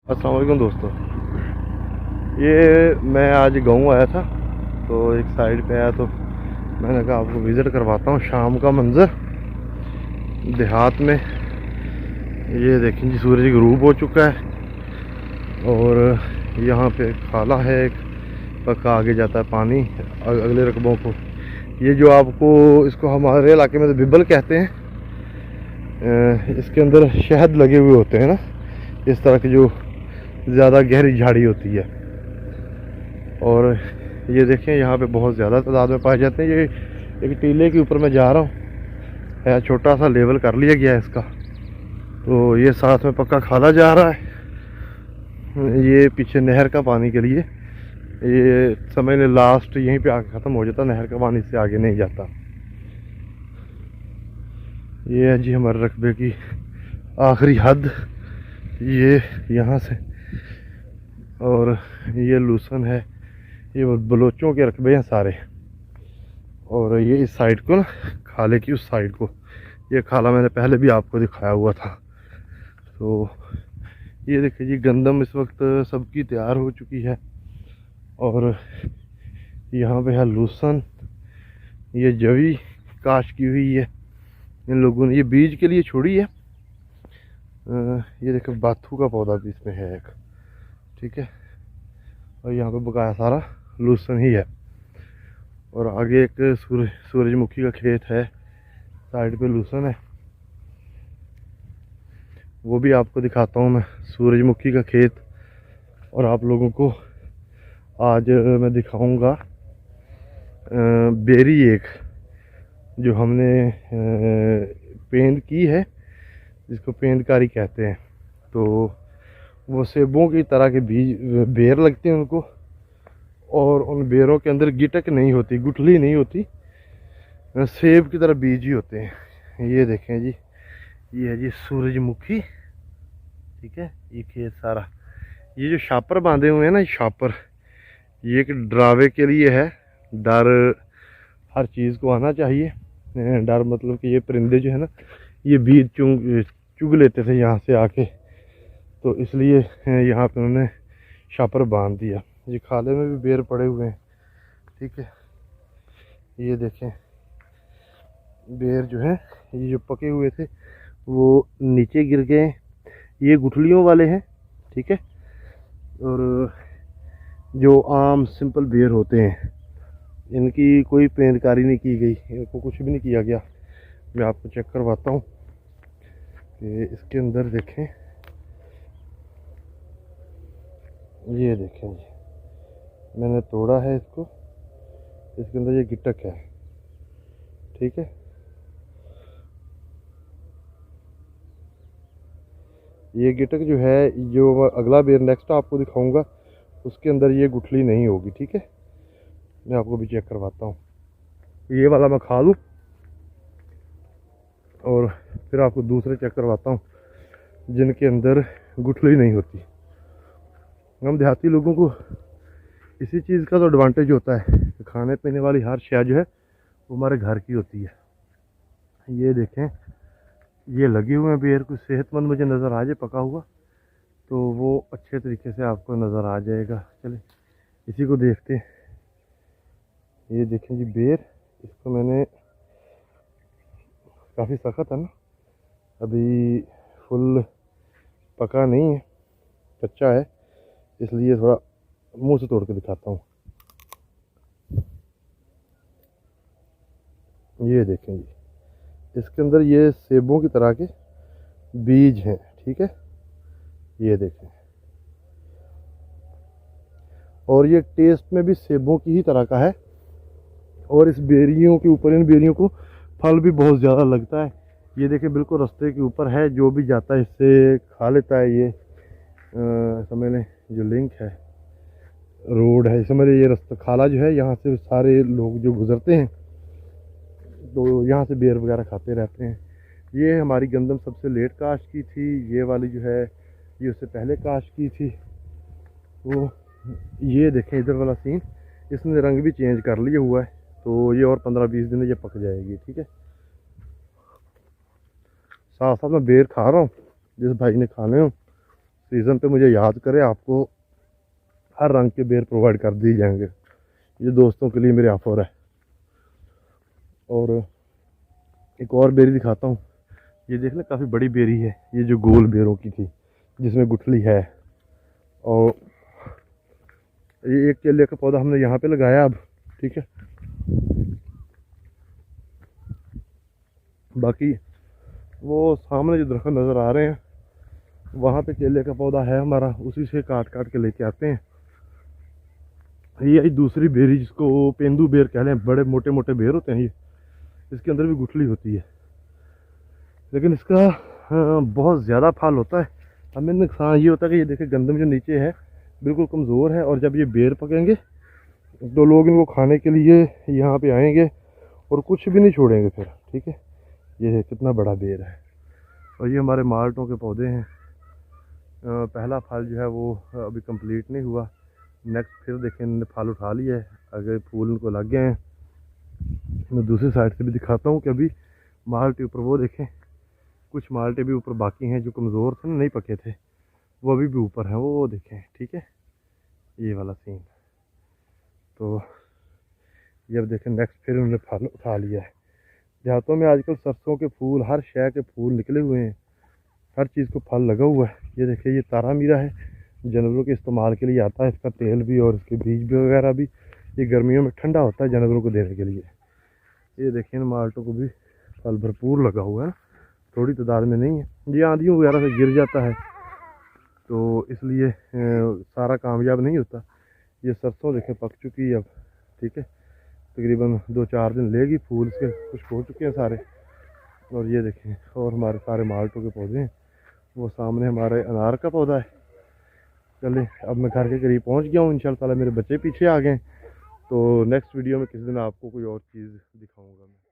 अस्सलाम वालेकुम दोस्तों। ये मैं आज गाँव आया था तो एक साइड पे आया तो मैंने कहा आपको विज़िट करवाता हूँ शाम का मंज़र देहात में। ये देखें जी, सूरज ग़ुरूब हो चुका है और यहाँ पे खाला है एक, पक्का आगे जाता है पानी अगले रकबों को। ये जो आपको इसको हमारे इलाके में तो बिब्बल कहते हैं, इसके अंदर शहद लगे हुए होते हैं ना, इस तरह की जो ज़्यादा गहरी झाड़ी होती है। और ये देखें यहाँ पे बहुत ज़्यादा तादाद में पाए जाते हैं। ये एक टीले के ऊपर मैं जा रहा हूँ, छोटा सा लेवल कर लिया गया है इसका, तो ये साथ में पक्का खाला जा रहा है। ये पीछे नहर का पानी के लिए ये समझ लें लास्ट यहीं पे आके ख़त्म हो जाता, नहर का पानी इससे आगे नहीं जाता। ये है जी हमारे रकबे की आखिरी हद, ये यहाँ से। और ये लूसन है, ये बलोचों के रकबे हैं सारे। और ये इस साइड को ना, खाले की उस साइड को, ये खाला मैंने पहले भी आपको दिखाया हुआ था। तो ये देखिए जी, गंदम इस वक्त सबकी तैयार हो चुकी है। और यहाँ पे है लूसन, ये जवी काश की हुई है इन लोगों ने, ये बीज के लिए छोड़ी है। ये देखो बाथू का पौधा भी इसमें है एक, ठीक है। और यहाँ पे बकाया सारा लूसन ही है। और आगे एक सूरजमुखी का खेत है, साइड पे लूसन है, वो भी आपको दिखाता हूँ मैं, सूरजमुखी का खेत। और आप लोगों को आज मैं दिखाऊंगा बेरी एक, जो हमने पेंद की है, जिसको पेंदकारी कहते हैं। तो वो सेबों की तरह के बीज बेर लगते हैं उनको, और उन बेरों के अंदर गिटक नहीं होती, गुठली नहीं होती, सेब की तरह बीज ही होते हैं। ये देखें जी, ये है जी सूरजमुखी, ठीक है। ये खेत सारा, ये जो शापर बांधे हुए हैं ना, शापर, ये एक डरावे के लिए है। डर हर चीज़ को आना चाहिए। डर मतलब कि ये परिंदे जो है ना, ये बीज चुग लेते थे यहाँ से आके, तो इसलिए यहाँ पे उन्होंने शापर बांध दिया। ये खाले में भी बेर पड़े हुए हैं, ठीक है। ये देखें बेर जो है, ये जो पके हुए थे वो नीचे गिर गए, ये गुठलियों वाले हैं, ठीक है। और जो आम सिंपल बेर होते हैं, इनकी कोई पेंदकारी नहीं की गई, इनको कुछ भी नहीं किया गया। मैं आपको चेक करवाता हूँ कि इसके अंदर देखें, ये देखें जी, मैंने तोड़ा है इसको, इसके अंदर ये गिटक है, ठीक है। ये गिटक जो है, जो अगला बेर नेक्स्ट आपको दिखाऊंगा, उसके अंदर ये गुठली नहीं होगी, ठीक है। मैं आपको भी चेक करवाता हूँ, ये वाला मैं खा लूँ और फिर आपको दूसरे चेक करवाता हूँ जिनके अंदर गुठली नहीं होती। हम देहाती लोगों को इसी चीज़ का तो एडवांटेज होता है, खाने पीने वाली हर शय जो है वो हमारे घर की होती है। ये देखें, ये लगे हुए हैं बेर, कुछ सेहतमंद मुझे नज़र आ जाए पका हुआ तो वो अच्छे तरीके से आपको नज़र आ जाएगा। चले इसी को देखते हैं। ये देखें जी बेर, इसको मैंने, काफ़ी सख्त है ना, अभी फुल पका नहीं है, कच्चा है, इसलिए थोड़ा मुंह से तोड़ के दिखाता हूँ। ये देखें जी, इसके अंदर ये सेबों की तरह के बीज हैं, ठीक है। ये देखें, और ये टेस्ट में भी सेबों की ही तरह का है। और इस बेरियों के ऊपर, इन बेरियों को फल भी बहुत ज़्यादा लगता है। ये देखें बिल्कुल रास्ते के ऊपर है, जो भी जाता है इससे खा लेता है। ये समझ लें जो लिंक है, रोड है, समझ लें ये रास्ता खाला जो है, यहाँ से सारे लोग जो गुजरते हैं तो यहाँ से बेर वगैरह खाते रहते हैं। ये हमारी गंदम सबसे लेट काश की थी, ये वाली जो है ये उससे पहले काश की थी। वो ये देखें इधर वाला सीन, इसने रंग भी चेंज कर लिया हुआ है, तो ये और 15-20 दिन ये पक जाएगी, ठीक है। साथ साथ मैं बेर खा रहा हूँ, जिस भाई ने खाने हो सीज़न पे मुझे याद करें, आपको हर रंग के बेर प्रोवाइड कर दिए जाएंगे। ये दोस्तों के लिए मेरी ऑफर है। और एक और बेरी दिखाता हूँ। ये देख लें, काफ़ी बड़ी बेरी है, ये जो गोल बेरों की थी जिसमें गुठली है। और ये एक केले का पौधा हमने यहाँ पे लगाया अब, ठीक है। बाकी वो सामने जो दरख्त नज़र आ रहे हैं वहाँ पे केले का पौधा है हमारा, उसी से काट काट के लेके आते हैं। ये आई दूसरी बेरी, जिसको पेंदू बेर कह लें। बड़े मोटे मोटे बेर होते हैं ये, इसके अंदर भी गुठली होती है, लेकिन इसका बहुत ज़्यादा फल होता है। हमें नुकसान ये होता है कि ये देखें गंदम जो नीचे है बिल्कुल कमज़ोर है, और जब ये बेर पकेंगे तो लोग इनको खाने के लिए यहाँ पे आएंगे और कुछ भी नहीं छोड़ेंगे फिर, ठीक है। ये कितना बड़ा बेर है। और ये हमारे माल्टों के पौधे हैं। पहला फल जो है वो अभी कंप्लीट नहीं हुआ, नेक्स्ट फिर देखें इन्होंने फल उठा लिया है, अगर फूल इनको लग गए हैं। मैं दूसरी साइड से भी दिखाता हूँ कि अभी माल्टे ऊपर वो देखें, कुछ माल्टे भी ऊपर बाकी हैं जो कमज़ोर थे, नहीं पके थे, वो अभी भी ऊपर हैं, वो देखें, ठीक है। ये वाला सीन। तो ये अब देखें नेक्स्ट फिर उन्होंने फल उठा लिया है। देहातों में आजकल सरसों के फूल, हर शय के फूल निकले हुए हैं, हर चीज़ को फल लगा हुआ है। ये देखिए, ये तारा मीरा है, जानवरों के इस्तेमाल के लिए आता है, इसका तेल भी और इसके बीज भी वगैरह भी। ये गर्मियों में ठंडा होता है जानवरों को देने के लिए। ये देखिए, इन माल्टों को भी फल भरपूर लगा हुआ है, थोड़ी तादाद में नहीं है। ये आंधियों वगैरह से गिर जाता है तो इसलिए सारा कामयाब नहीं होता। ये सरसों देखें पक चुकी है अब, ठीक है। तकरीबन 2-4 दिन लेगी, फूल इसके कुछ हो चुके हैं सारे। और ये देखें, और हमारे सारे माल्टों के पौधे हैं। वो सामने हमारे अनार का पौधा है। चलिए, अब मैं घर के करीब पहुंच गया हूँ, इंशाल्लाह ताला मेरे बच्चे पीछे आ गए। तो नेक्स्ट वीडियो में किसी दिन आपको कोई और चीज़ दिखाऊंगा मैं।